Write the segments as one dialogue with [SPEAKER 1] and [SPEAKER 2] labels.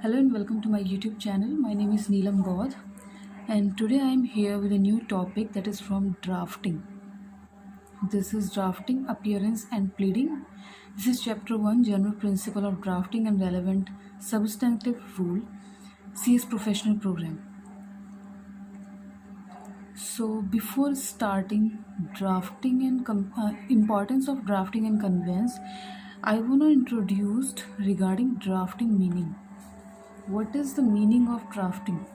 [SPEAKER 1] Hello and welcome to my YouTube channel. My name is Neelam Gaud, and today I am here with a new topic that is from drafting. This is drafting, appearance and pleading. This is chapter 1, general principle of drafting and relevant substantive rule, CS professional program. So before starting drafting and importance of drafting and conveyance, I want to introduce regarding drafting meaning. What is the meaning of drafting?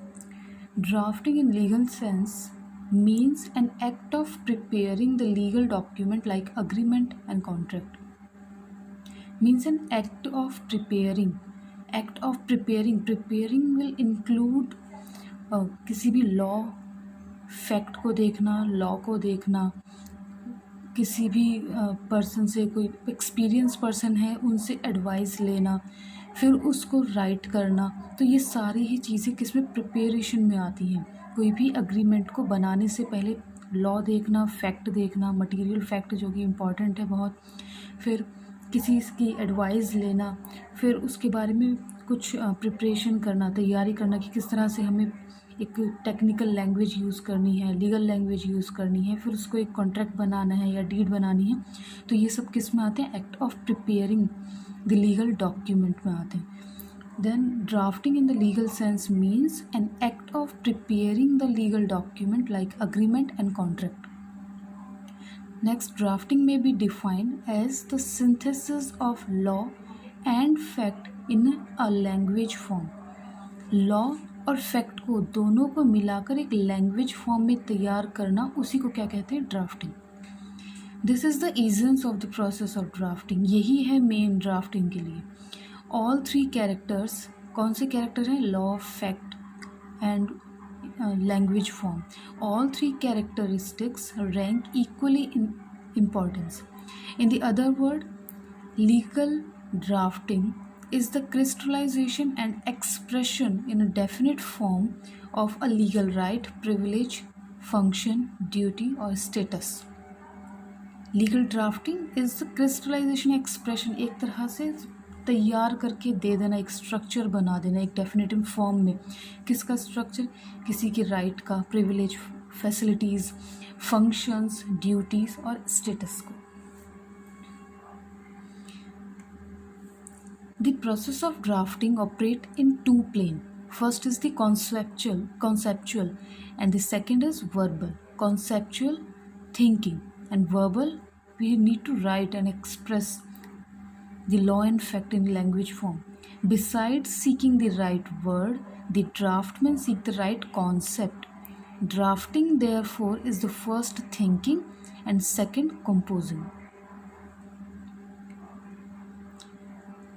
[SPEAKER 1] Drafting in legal sense means an act of preparing the legal document like agreement and contract. Means an act of preparing. Preparing will include किसी भी law fact को देखना, law को देखना, किसी भी person से, कोई एक्सपीरियंस पर्सन है उनसे एडवाइस लेना, फिर उसको राइट करना. तो ये सारी ही चीज़ें किस में प्रिपरेशन में आती हैं. कोई भी अग्रीमेंट को बनाने से पहले लॉ देखना, फैक्ट देखना, मटेरियल फैक्ट जो कि इम्पॉर्टेंट है बहुत, फिर किसी की एडवाइस लेना, फिर उसके बारे में कुछ प्रिपरेशन करना, तैयारी करना कि किस तरह से हमें एक टेक्निकल लैंग्वेज यूज़ करनी है, लीगल लैंग्वेज यूज़ करनी है, फिर उसको एक कॉन्ट्रैक्ट बनाना है या डीड बनानी है. तो ये सब किस में आते हैं? Act of preparing the legal document में आते हैं. Then drafting in the legal sense means an act of preparing the legal document like agreement and contract. Next, drafting may be defined as the synthesis of law and fact in a language form. Law और fact को दोनों को मिलाकर एक language form में तैयार करना, उसी को क्या कहते हैं? Drafting. This is the essence of the process of drafting. यही है मेन ड्राफ्टिंग के लिए. ऑल थ्री कैरेक्टर्स, कौन से कैरेक्टर हैं? Law, fact and language form. All three characteristics rank equally in importance. In the other word, legal drafting is the crystallization and expression in a definite form of a legal right, privilege, function, duty or status. Legal drafting is the crystallization expression, एक तरह से तैयार करके दे देना, एक structure बना देना एक डेफिनेटिव फॉर्म में. किसका स्ट्रक्चर? किसी के राइट का, प्रिविलेज, फैसिलिटीज़, फंक्शंस, ड्यूटीज़ और स्टेटस को. The process of drafting operate in two plane. First is the conceptual and the second is verbal. Conceptual, thinking, and verbal, we need to write and express the law and fact in language form. Besides seeking the right word, the draftmen seek the right concept. Drafting, therefore, is the first thinking and second composing.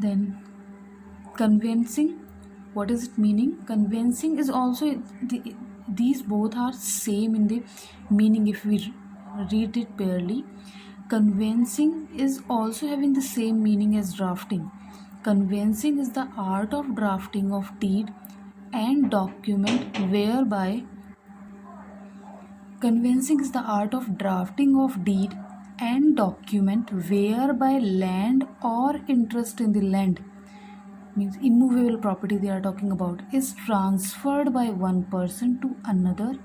[SPEAKER 1] Then, convincing. What is it meaning? Convincing is also, these both are same in the meaning if we read it barely. Convincing is also having the same meaning as drafting. Convincing is the art of drafting of deed and document whereby land or interest in the land, means immovable property they are talking about, is transferred by one person to another,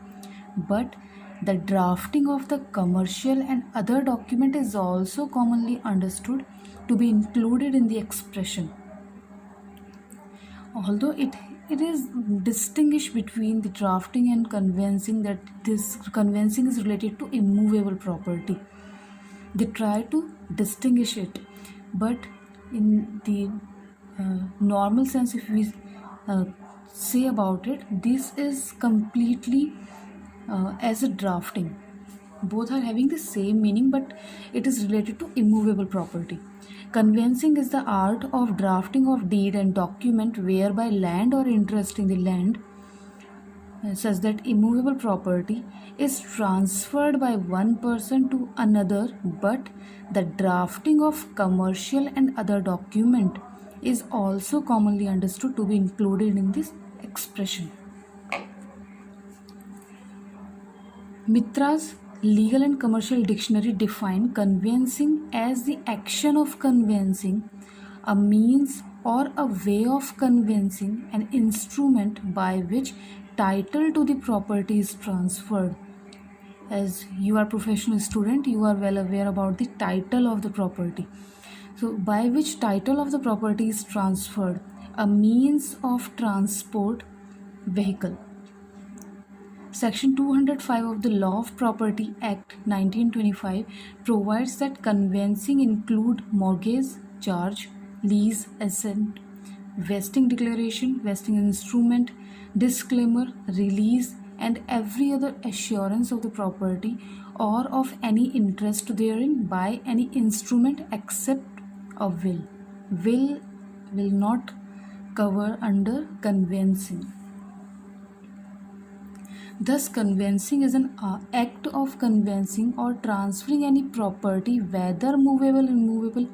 [SPEAKER 1] but the drafting of the commercial and other document is also commonly understood to be included in the expression. Although it is distinguished between the drafting and conveyancing, that this conveyancing is related to immovable property. They try to distinguish it, but in the normal sense, if we say about it, this is completely as a drafting. Both are having the same meaning, but it is related to immovable property. Conveyancing is the art of drafting of deed and document whereby land or interest in the land, such that immovable property is transferred by one person to another, but the drafting of commercial and other document is also commonly understood to be included in this expression. Mitra's Legal and Commercial Dictionary define conveyancing as the action of conveyancing a means or a way of conveyancing, an instrument by which title to the property is transferred. As you are professional student, you are well aware about the title of the property. So by which title of the property is transferred, a means of transport, vehicle. Section 205 of the Law of Property Act 1925 provides that conveyancing include mortgage, charge, lease, assent, vesting declaration, vesting instrument, disclaimer, release, and every other assurance of the property or of any interest therein by any instrument except a will. Will not cover under conveyancing. Thus, conveyancing is an act of conveyancing or transferring any property, whether movable or immovable,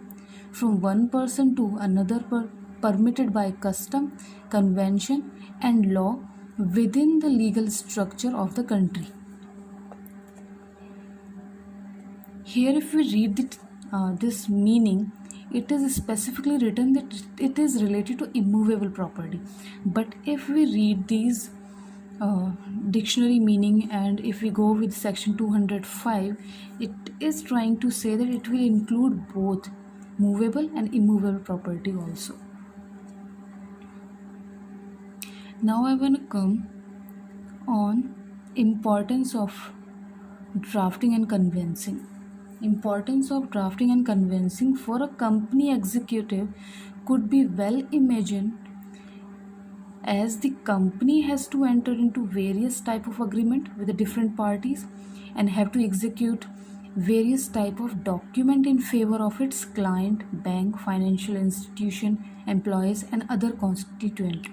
[SPEAKER 1] from one person to another permitted by custom, convention, and law within the legal structure of the country. Here, if we read this meaning, it is specifically written that it is related to immovable property. But if we read these dictionary meaning, and if we go with section 205, it is trying to say that it will include both movable and immovable property also. Now I want to come on importance of drafting and conveyancing. Importance of drafting and conveyancing for a company executive could be well imagined, as the company has to enter into various type of agreement with the different parties and have to execute various type of document in favor of its client, bank, financial institution, employees, and other constituent.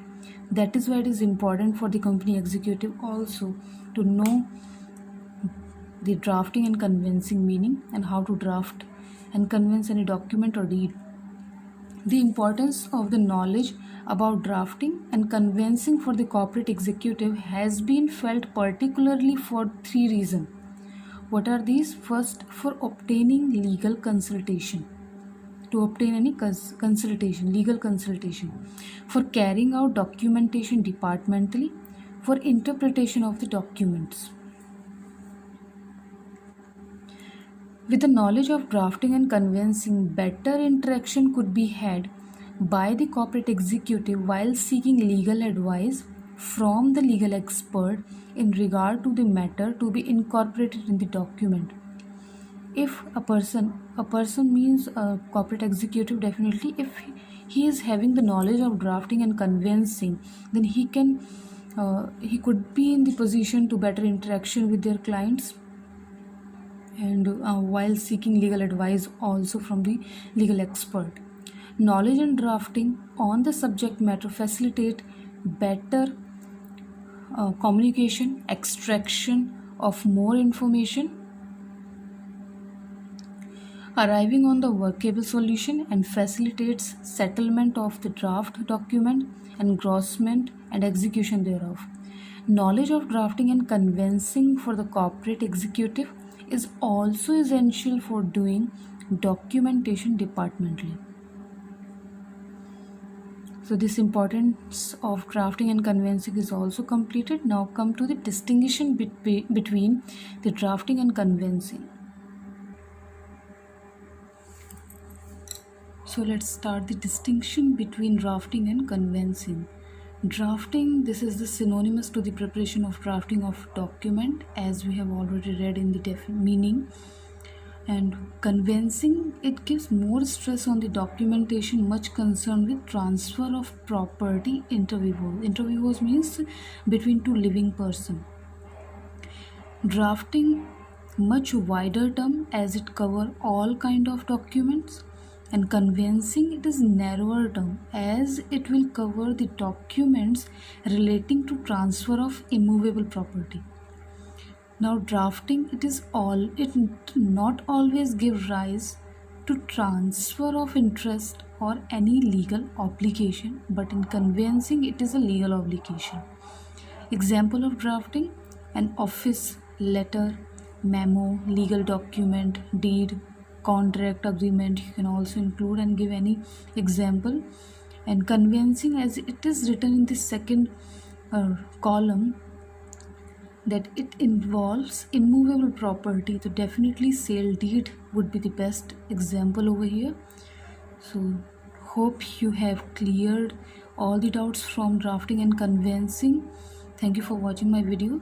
[SPEAKER 1] That is why it is important for the company executive also to know the drafting and conveyancing meaning and how to draft and conveyance any document or deed. The importance of the knowledge about drafting and conveyancing for the corporate executive has been felt particularly for three reasons. What are these? First, for obtaining legal consultation. To obtain any consultation, legal consultation. For carrying out documentation departmentally. For interpretation of the documents. With the knowledge of drafting and conveyancing, better interaction could be had by the corporate executive while seeking legal advice from the legal expert in regard to the matter to be incorporated in the document. If a person means a corporate executive, definitely if he is having the knowledge of drafting and conveyancing, then he could be in the position to better interaction with their clients, and while seeking legal advice also from the legal expert. Knowledge and drafting on the subject matter facilitate better communication, extraction of more information, arriving on the workable solution, and facilitates settlement of the draft document, engrossment and execution thereof. Knowledge of drafting and conveyancing for the corporate executive is also essential for doing documentation departmentally. So this importance of drafting and conveyancing is also completed. Now come to the distinction between the drafting and conveyancing. So let's start the distinction between drafting and conveyancing. Drafting, this is the synonymous to the preparation of drafting of document, as we have already read in the meaning. And conveyancing, it gives more stress on the documentation, much concerned with transfer of property inter vivos. Inter vivos means between two living person. Drafting, much wider term as it cover all kind of documents, and conveyancing, it is narrower term as it will cover the documents relating to transfer of immovable property. Now drafting, it not always give rise to transfer of interest or any legal obligation, but in conveyancing it is a legal obligation. Example of drafting: an office letter, memo, legal document, deed, contract, agreement. You can also include and give any example and convincing, as it is written in the second column, that it involves immovable property. So definitely sale deed would be the best example over here. So hope you have cleared all the doubts from drafting and conveyancing. Thank you for watching my video.